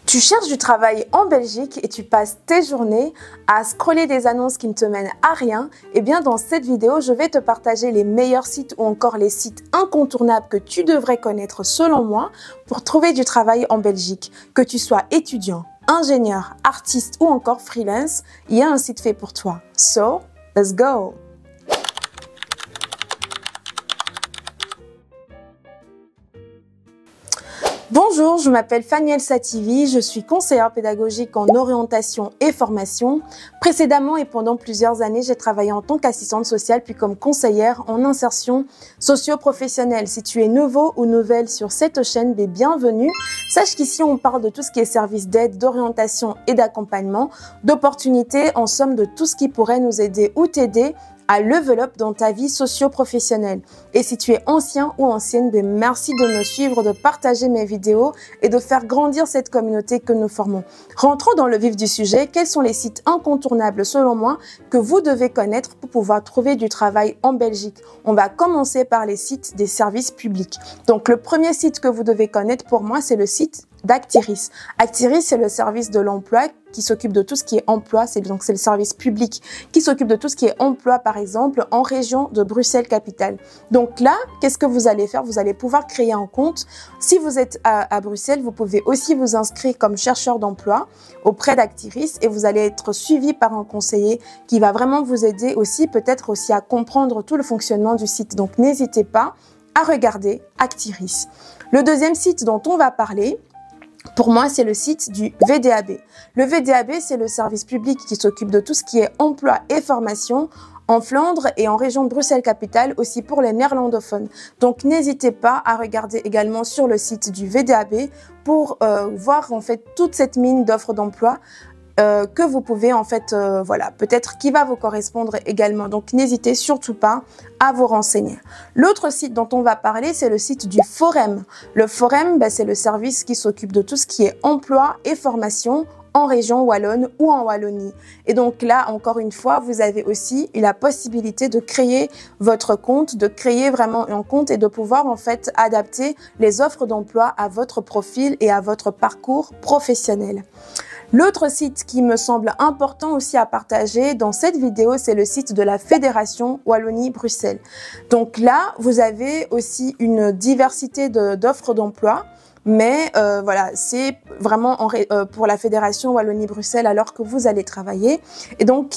Tu cherches du travail en Belgique et tu passes tes journées à scroller des annonces qui ne te mènent à rien. Eh bien, dans cette vidéo, je vais te partager les meilleurs sites ou encore les sites incontournables que tu devrais connaître selon moi pour trouver du travail en Belgique. Que tu sois étudiant, ingénieur, artiste ou encore freelance, il y a un site fait pour toi. So, let's go! Bonjour, je m'appelle Fanny El Sativi, je suis conseillère pédagogique en orientation et formation. Précédemment et pendant plusieurs années, j'ai travaillé en tant qu'assistante sociale puis comme conseillère en insertion socio-professionnelle. Si tu es nouveau ou nouvelle sur cette chaîne, bienvenue. Sache qu'ici, on parle de tout ce qui est service d'aide, d'orientation et d'accompagnement, d'opportunités, en somme de tout ce qui pourrait nous aider ou t'aider à level up dans ta vie socio-professionnelle. Et si tu es ancien ou ancienne, merci de me suivre, de partager mes vidéos et de faire grandir cette communauté que nous formons. Rentrons dans le vif du sujet. Quels sont les sites incontournables selon moi que vous devez connaître pour pouvoir trouver du travail en Belgique? On va commencer par les sites des services publics. Donc le premier site que vous devez connaître pour moi, c'est le site d'Actiris. Actiris, c'est le service de l'emploi qui s'occupe de tout ce qui est emploi, c'est le service public qui s'occupe de tout ce qui est emploi, par exemple, en région de Bruxelles-Capitale. Donc là, qu'est-ce que vous allez faire? Vous allez pouvoir créer un compte. Si vous êtes à Bruxelles, vous pouvez aussi vous inscrire comme chercheur d'emploi auprès d'Actiris et vous allez être suivi par un conseiller qui va vraiment vous aider aussi, peut-être aussi à comprendre tout le fonctionnement du site. Donc n'hésitez pas à regarder Actiris. Le deuxième site dont on va parler, pour moi, c'est le site du VDAB. Le VDAB, c'est le service public qui s'occupe de tout ce qui est emploi et formation en Flandre et en région de Bruxelles-Capitale, aussi pour les néerlandophones. Donc, n'hésitez pas à regarder également sur le site du VDAB pour voir en fait toute cette mine d'offres d'emploi que vous pouvez en fait, voilà, peut-être qui va vous correspondre également. Donc, n'hésitez surtout pas à vous renseigner. L'autre site dont on va parler, c'est le site du Forum. Le Forum, c'est le service qui s'occupe de tout ce qui est emploi et formation en région wallonne ou en Wallonie. Et donc là, encore une fois, vous avez aussi la possibilité de créer votre compte, de créer vraiment un compte et de pouvoir en fait adapter les offres d'emploi à votre profil et à votre parcours professionnel. L'autre site qui me semble important aussi à partager dans cette vidéo, c'est le site de la Fédération Wallonie-Bruxelles. Donc là, vous avez aussi une diversité d'offres d'emploi. Mais voilà, c'est vraiment pour la Fédération Wallonie-Bruxelles alors que vous allez travailler. Et donc,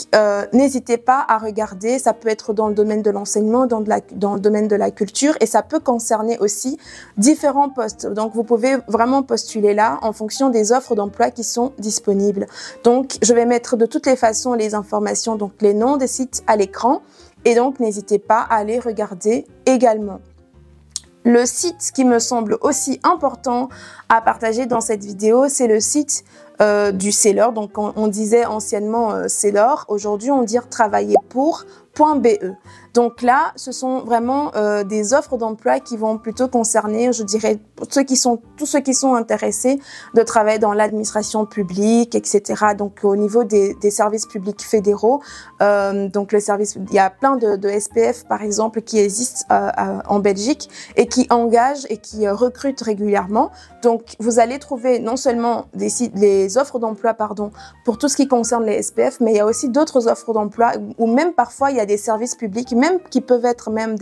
n'hésitez pas à regarder, ça peut être dans le domaine de l'enseignement, dans le domaine de la culture et ça peut concerner aussi différents postes. Donc, vous pouvez vraiment postuler là en fonction des offres d'emploi qui sont disponibles. Donc, je vais mettre de toutes les façons les informations, donc les noms des sites à l'écran. Et donc, n'hésitez pas à aller regarder également. Le site qui me semble aussi important à partager dans cette vidéo, c'est le site du Seller. Donc, on disait anciennement Seller. Aujourd'hui, on dit travailler pour.be. Donc là, ce sont vraiment des offres d'emploi qui vont plutôt concerner, je dirais, tous ceux qui sont intéressés de travailler dans l'administration publique, etc. Donc au niveau des services publics fédéraux, donc il y a plein de SPF par exemple qui existent en Belgique et qui engagent et qui recrutent régulièrement. Donc vous allez trouver non seulement les offres d'emploi pour tout ce qui concerne les SPF, mais il y a aussi d'autres offres d'emploi ou même parfois il y a des services publics même qui peuvent être même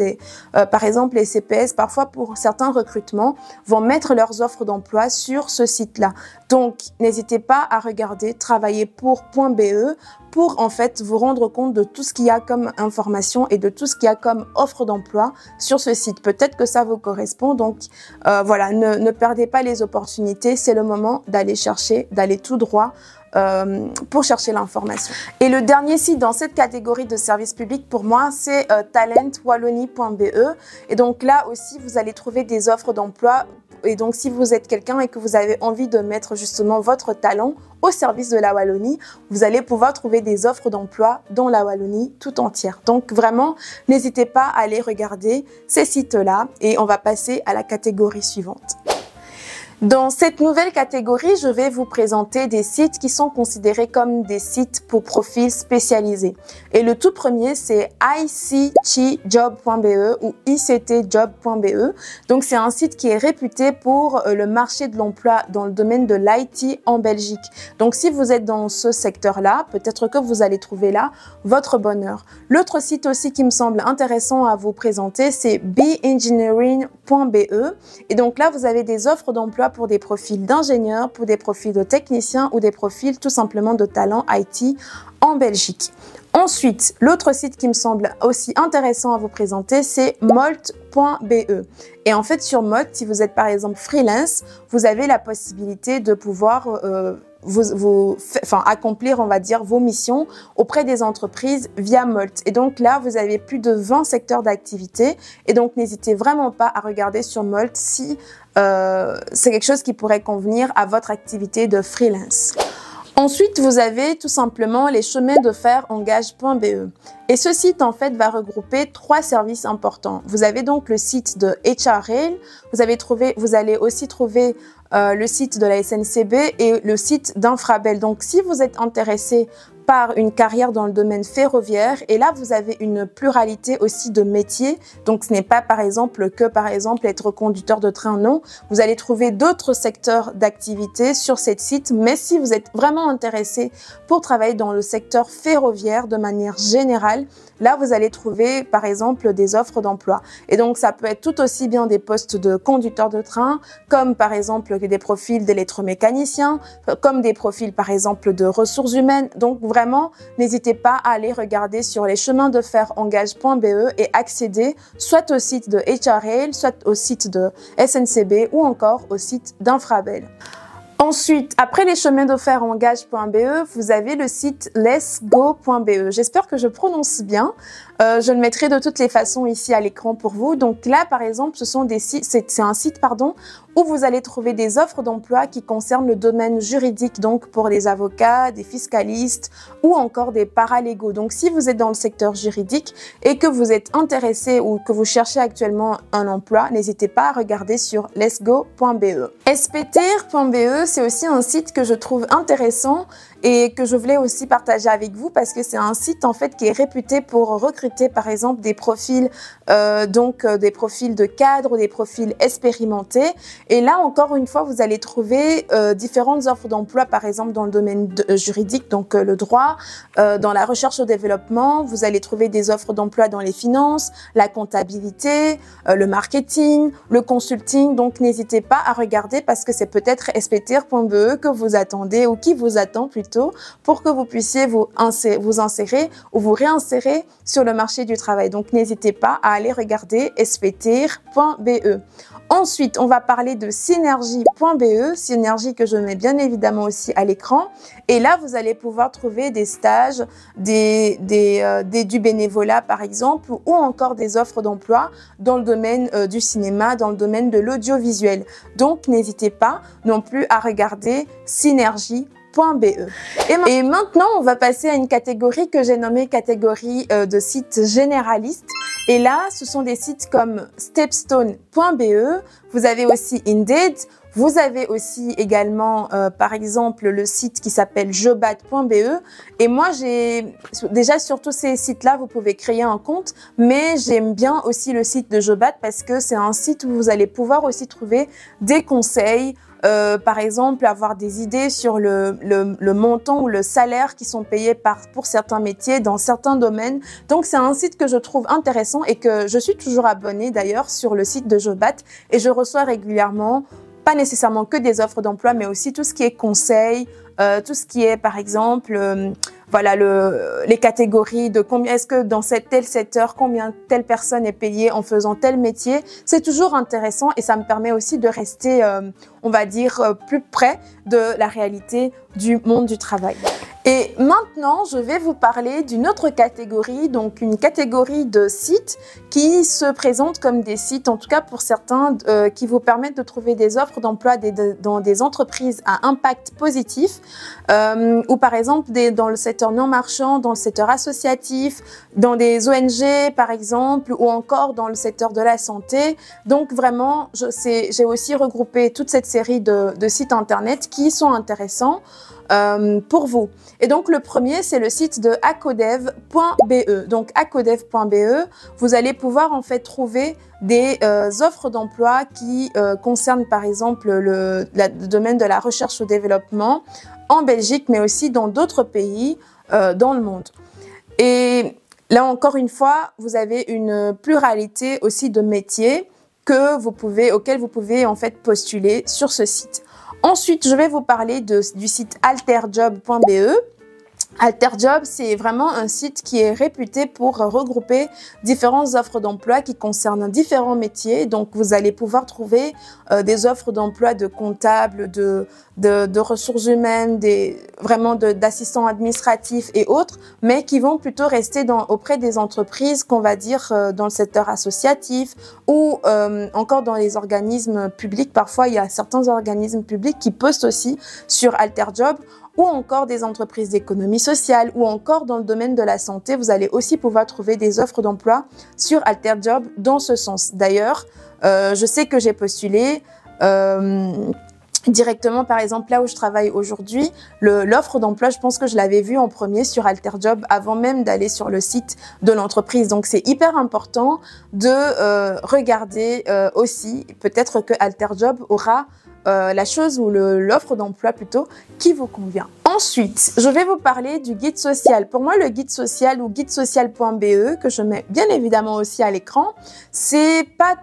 par exemple les CPS, parfois pour certains recrutements, vont mettre leurs offres d'emploi sur ce site-là. Donc, n'hésitez pas à regarder travailler pour.be pour en fait vous rendre compte de tout ce qu'il y a comme information et de tout ce qu'il y a comme offre d'emploi sur ce site. Peut-être que ça vous correspond, donc voilà, ne perdez pas les opportunités, c'est le moment d'aller chercher, d'aller tout droit pour chercher l'information. Et le dernier site dans cette catégorie de services publics pour moi, c'est talentwallonie.be. Et donc là aussi, vous allez trouver des offres d'emploi. Et donc, si vous êtes quelqu'un et que vous avez envie de mettre justement votre talent au service de la Wallonie, vous allez pouvoir trouver des offres d'emploi dans la Wallonie tout entière. Donc vraiment, n'hésitez pas à aller regarder ces sites-là et on va passer à la catégorie suivante. Dans cette nouvelle catégorie, je vais vous présenter des sites qui sont considérés comme des sites pour profils spécialisés. Et le tout premier, c'est ictjob.be ou ictjob.be. Donc, c'est un site qui est réputé pour le marché de l'emploi dans le domaine de l'IT en Belgique. Donc, si vous êtes dans ce secteur-là, peut-être que vous allez trouver là votre bonheur. L'autre site aussi qui me semble intéressant à vous présenter, c'est beengineering.be. Et donc là, vous avez des offres d'emploi pour des profils d'ingénieurs, pour des profils de techniciens ou des profils tout simplement de talents IT en Belgique. Ensuite, l'autre site qui me semble aussi intéressant à vous présenter, c'est molt.be. Et en fait, sur Molt, si vous êtes par exemple freelance, vous avez la possibilité de pouvoir accomplir, on va dire, vos missions auprès des entreprises via Molt. Et donc là, vous avez plus de 20 secteurs d'activité. Et donc, n'hésitez vraiment pas à regarder sur Molt si c'est quelque chose qui pourrait convenir à votre activité de freelance. Ensuite, vous avez tout simplement les chemins de fer engage.be. Et ce site, en fait, va regrouper 3 services importants. Vous avez donc le site de HRL, vous allez aussi trouver le site de la SNCB et le site d'Infrabel. Donc, si vous êtes intéressé par une carrière dans le domaine ferroviaire, et là vous avez une pluralité aussi de métiers, donc ce n'est pas par exemple être conducteur de train, non, vous allez trouver d'autres secteurs d'activité sur cette site, mais si vous êtes vraiment intéressé pour travailler dans le secteur ferroviaire de manière générale, là vous allez trouver par exemple des offres d'emploi. Et donc ça peut être tout aussi bien des postes de conducteur de train, comme par exemple des profils d'électromécaniciens, comme des profils par exemple de ressources humaines. Donc vraiment, n'hésitez pas à aller regarder sur les chemins de fer engage.be et accéder soit au site de HRL, soit au site de SNCB ou encore au site d'Infrabel. Ensuite, après les chemins de fer engage.be, vous avez le site letsgo.be. J'espère que je prononce bien. Je le mettrai de toutes les façons ici à l'écran pour vous. Donc là, par exemple, c'est un site où vous allez trouver des offres d'emploi qui concernent le domaine juridique, donc pour les avocats, des fiscalistes ou encore des paralégaux. Donc si vous êtes dans le secteur juridique et que vous êtes intéressé ou que vous cherchez actuellement un emploi, n'hésitez pas à regarder sur letsgo.be. sptir.be, c'est aussi un site que je trouve intéressant et que je voulais aussi partager avec vous parce que c'est un site en fait qui est réputé pour recruter par exemple des profils des profils de cadres, des profils expérimentés. Et là encore une fois, vous allez trouver différentes offres d'emploi par exemple dans le domaine juridique, donc le droit, dans la recherche au développement. Vous allez trouver des offres d'emploi dans les finances, la comptabilité, le marketing, le consulting. Donc n'hésitez pas à regarder parce que c'est peut-être sptir.be que vous attendez ou qui vous attend plutôt pour que vous puissiez vous insérer ou vous réinsérer sur le marché du travail. Donc n'hésitez pas à aller regarder sptir.be. Ensuite, on va parler de synergie.be, Synergie que je mets bien évidemment aussi à l'écran. Et là, vous allez pouvoir trouver des stages, du bénévolat par exemple, ou encore des offres d'emploi dans le domaine du cinéma, dans le domaine de l'audiovisuel. Donc, n'hésitez pas non plus à regarder synergie.be. Et maintenant, on va passer à une catégorie que j'ai nommée catégorie de sites généralistes. Et là, ce sont des sites comme stepstone.be, vous avez aussi Indeed, vous avez aussi également, par exemple, le site qui s'appelle jobat.be. Et moi, déjà sur tous ces sites-là, vous pouvez créer un compte, mais j'aime bien aussi le site de Jobat parce que c'est un site où vous allez pouvoir aussi trouver des conseils, par exemple, avoir des idées sur le montant ou le salaire qui sont payés pour certains métiers dans certains domaines. Donc, c'est un site que je trouve intéressant et que je suis toujours abonnée d'ailleurs sur le site de Jobat et je reçois régulièrement, pas nécessairement que des offres d'emploi, mais aussi tout ce qui est conseils, tout ce qui est par exemple les catégories de combien est-ce que dans tel secteur, combien telle personne est payée en faisant tel métier. C'est toujours intéressant et ça me permet aussi de rester, on va dire, plus près de la réalité du monde du travail. Et maintenant, je vais vous parler d'une autre catégorie, donc une catégorie de sites qui se présentent comme des sites, en tout cas pour certains, qui vous permettent de trouver des offres d'emploi dans des entreprises à impact positif, ou par exemple dans le secteur non marchand, dans le secteur associatif, dans des ONG par exemple, ou encore dans le secteur de la santé. Donc vraiment, j'ai aussi regroupé toute cette série de sites internet qui sont intéressants pour vous. Et donc le premier, c'est le site de acodev.be. Donc acodev.be, vous allez pouvoir en fait trouver des offres d'emploi qui concernent par exemple le domaine de la recherche au développement en Belgique, mais aussi dans d'autres pays dans le monde. Et là encore une fois, vous avez une pluralité aussi de métiers auxquels vous pouvez en fait postuler sur ce site. Ensuite, je vais vous parler du site alterjob.be. Alterjob, c'est vraiment un site qui est réputé pour regrouper différentes offres d'emploi qui concernent différents métiers. Donc, vous allez pouvoir trouver des offres d'emploi de comptables, de ressources humaines, vraiment d'assistants administratifs et autres, mais qui vont plutôt rester auprès des entreprises qu'on va dire dans le secteur associatif ou encore dans les organismes publics. Parfois, il y a certains organismes publics qui postent aussi sur Alterjob, ou encore des entreprises d'économie sociale, ou encore dans le domaine de la santé. Vous allez aussi pouvoir trouver des offres d'emploi sur Alterjob dans ce sens. D'ailleurs, je sais que j'ai postulé directement, par exemple, là où je travaille aujourd'hui, l'offre d'emploi, je pense que je l'avais vue en premier sur Alterjob avant même d'aller sur le site de l'entreprise. Donc, c'est hyper important de regarder aussi, peut-être que Alterjob aura la chose ou l'offre d'emploi plutôt qui vous convient. Ensuite, je vais vous parler du guide social. Pour moi, le guide social ou guidesocial.be, que je mets bien évidemment aussi à l'écran, c'est pas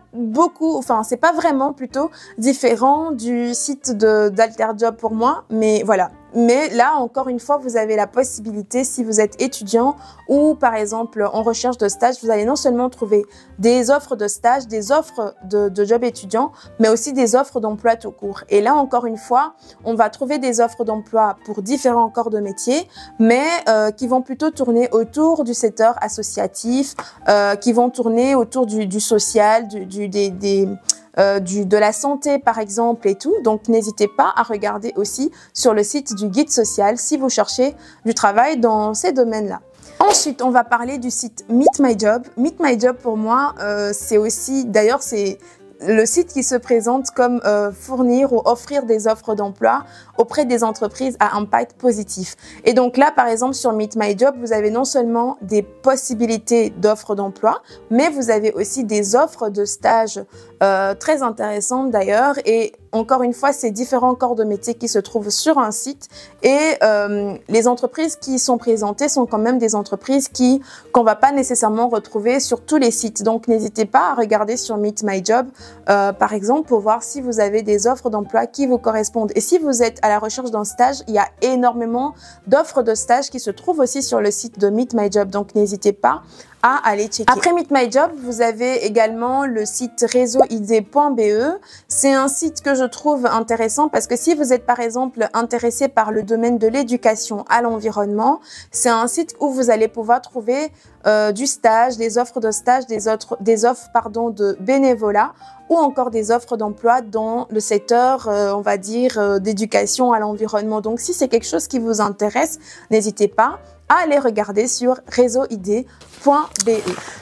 vraiment plutôt différent du site d'Alterjob pour moi, mais voilà. Mais là, encore une fois, vous avez la possibilité, si vous êtes étudiant ou par exemple en recherche de stage, vous allez non seulement trouver des offres de stage, des offres de job étudiant, mais aussi des offres d'emploi tout court. Et là, encore une fois, on va trouver des offres d'emploi pour différents corps de métier, mais qui vont plutôt tourner autour du secteur associatif, qui vont tourner autour du social, de la santé par exemple et tout. Donc n'hésitez pas à regarder aussi sur le site du guide social si vous cherchez du travail dans ces domaines-là. Ensuite, on va parler du site Meet My Job. Meet My Job pour moi, c'est aussi, d'ailleurs c'est le site qui se présente comme fournir ou offrir des offres d'emploi auprès des entreprises à impact positif. Et donc là, par exemple, sur Meet My Job, vous avez non seulement des possibilités d'offres d'emploi, mais vous avez aussi des offres de stage très intéressantes d'ailleurs. Et encore une fois, c'est différents corps de métier qui se trouvent sur un site et les entreprises qui sont présentées sont quand même des entreprises qu'on va pas nécessairement retrouver sur tous les sites. Donc, n'hésitez pas à regarder sur Meet My Job, par exemple, pour voir si vous avez des offres d'emploi qui vous correspondent. Et si vous êtes à la recherche d'un stage, il y a énormément d'offres de stage qui se trouvent aussi sur le site de Meet My Job. Donc, n'hésitez pas à aller checker. Après Meet My Job, vous avez également le site réseauid.be. C'est un site que je trouve intéressant parce que si vous êtes par exemple intéressé par le domaine de l'éducation à l'environnement, c'est un site où vous allez pouvoir trouver du stage, des offres de stage, des offres de bénévolat ou encore des offres d'emploi dans le secteur, on va dire, d'éducation à l'environnement. Donc, si c'est quelque chose qui vous intéresse, n'hésitez pas à aller regarder sur réseauid.be.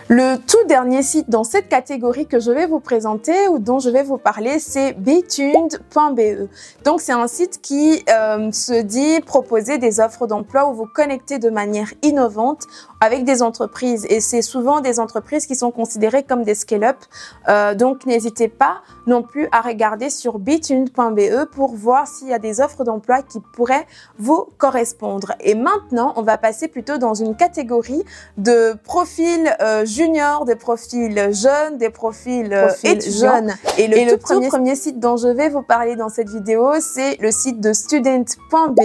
Le tout dernier site dans cette catégorie que je vais vous présenter ou dont je vais vous parler, c'est betuned.be. Donc, c'est un site qui se dit proposer des offres d'emploi où vous connectez de manière innovante avec des entreprises. Et c'est souvent des entreprises qui sont considérées comme des scale-up. Donc, n'hésitez pas non plus à regarder sur betuned.be pour voir s'il y a des offres d'emploi qui pourraient vous correspondre. Et maintenant, on va passer plutôt dans une catégorie de profils juniors, des profils jeunes, des profils étudiants. Et le tout premier site dont je vais vous parler dans cette vidéo, c'est le site de student.be.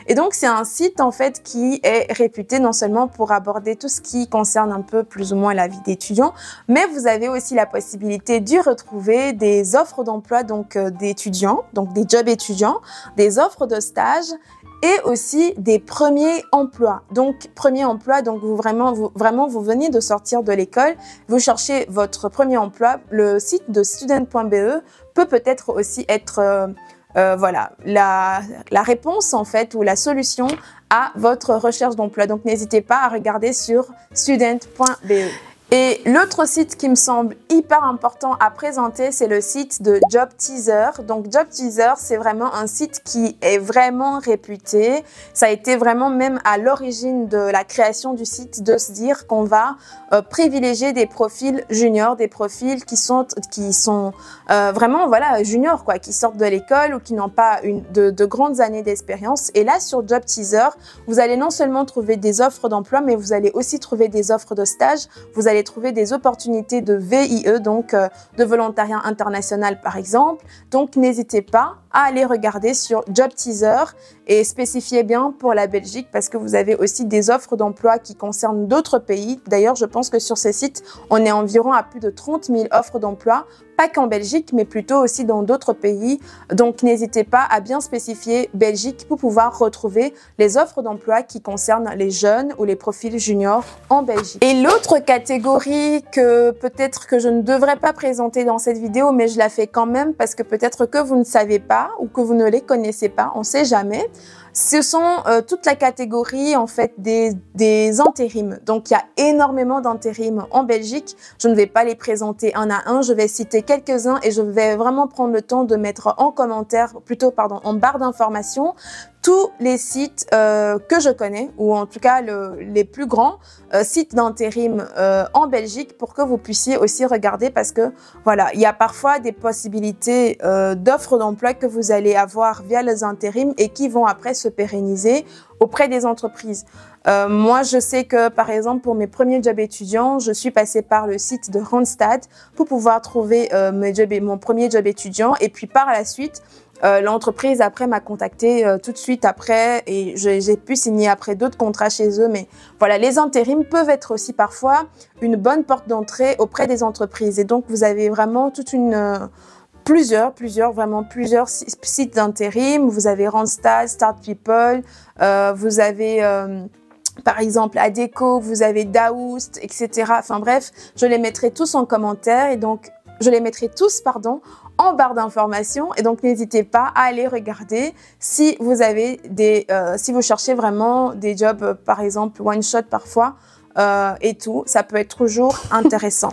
Et donc, c'est un site en fait qui est réputé non seulement pour aborder tout ce qui concerne un peu plus ou moins la vie d'étudiant, mais vous avez aussi la possibilité d'y retrouver des offres d'emploi donc d'étudiants, donc des jobs étudiants, des offres de stage et aussi des premiers emplois. Donc, premier emploi, donc vous venez de sortir de l'école, vous cherchez votre premier emploi, le site de student.be peut peut-être aussi être voilà, la réponse en fait ou la solution à votre recherche d'emploi. Donc, n'hésitez pas à regarder sur student.be. Et l'autre site qui me semble hyper important à présenter, c'est le site de Job Teaser. Donc Job Teaser, c'est vraiment un site qui est vraiment réputé. Ça a été vraiment même à l'origine de la création du site de se dire qu'on va privilégier des profils juniors, des profils qui sont vraiment voilà juniors quoi, qui sortent de l'école ou qui n'ont pas de grandes années d'expérience. Et là sur Job Teaser, vous allez non seulement trouver des offres d'emploi, mais vous allez aussi trouver des offres de stage. Vous allez trouver des opportunités de VIE, donc de volontariat international par exemple. Donc n'hésitez pas à aller regarder sur Job Teaser et spécifiez bien pour la Belgique parce que vous avez aussi des offres d'emploi qui concernent d'autres pays. D'ailleurs, je pense que sur ces sites, on est environ à plus de 30 000 offres d'emploi, pas qu'en Belgique, mais plutôt aussi dans d'autres pays. Donc, n'hésitez pas à bien spécifier Belgique pour pouvoir retrouver les offres d'emploi qui concernent les jeunes ou les profils juniors en Belgique. Et l'autre catégorie que peut-être que je ne devrais pas présenter dans cette vidéo, mais je la fais quand même parce que peut-être que vous ne savez pas ou que vous ne les connaissez pas, on ne sait jamais. Ce sont toute la catégorie en fait des intérims. Donc il y a énormément d'intérims en Belgique. Je ne vais pas les présenter un à un, je vais citer quelques-uns et je vais vraiment prendre le temps de mettre en commentaire, plutôt pardon, en barre d'informations, tous les sites que je connais, ou en tout cas les plus grands sites d'intérim en Belgique pour que vous puissiez aussi regarder parce que voilà, il y a parfois des possibilités d'offres d'emploi que vous allez avoir via les intérims et qui vont après se pérenniser auprès des entreprises. Moi, je sais que par exemple pour mes premiers jobs étudiants, je suis passée par le site de Randstad pour pouvoir trouver mon premier job étudiant et puis par la suite, l'entreprise après m'a contacté tout de suite après et j'ai pu signer après d'autres contrats chez eux. Mais voilà, les intérims peuvent être aussi parfois une bonne porte d'entrée auprès des entreprises. Et donc, vous avez vraiment toute plusieurs sites d'intérim. Vous avez Randstad, Start People, vous avez par exemple Adecco, vous avez Daoust, etc. Enfin bref, je les mettrai tous en commentaire et donc je les mettrai tous, pardon, en barre d'informations et donc n'hésitez pas à aller regarder si vous avez si vous cherchez vraiment des jobs, par exemple one shot parfois et tout, ça peut être toujours intéressant.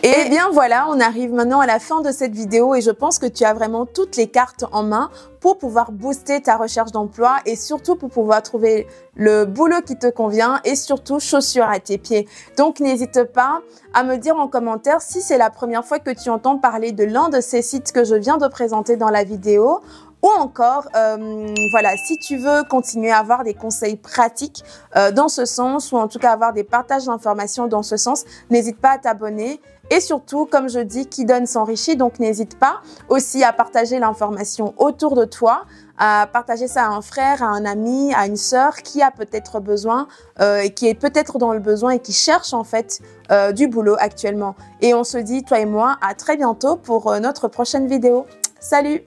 Et bien voilà, on arrive maintenant à la fin de cette vidéo et je pense que tu as vraiment toutes les cartes en main pour pouvoir booster ta recherche d'emploi et surtout pour pouvoir trouver le boulot qui te convient et surtout chaussures à tes pieds. Donc n'hésite pas à me dire en commentaire si c'est la première fois que tu entends parler de l'un de ces sites que je viens de présenter dans la vidéo. Ou encore, voilà, si tu veux continuer à avoir des conseils pratiques dans ce sens ou en tout cas avoir des partages d'informations dans ce sens, n'hésite pas à t'abonner. Et surtout, comme je dis, qui donne s'enrichit, donc n'hésite pas aussi à partager l'information autour de toi, à partager ça à un frère, à un ami, à une sœur qui a peut-être besoin, et qui est peut-être dans le besoin et qui cherche en fait du boulot actuellement. Et on se dit, toi et moi, à très bientôt pour notre prochaine vidéo. Salut!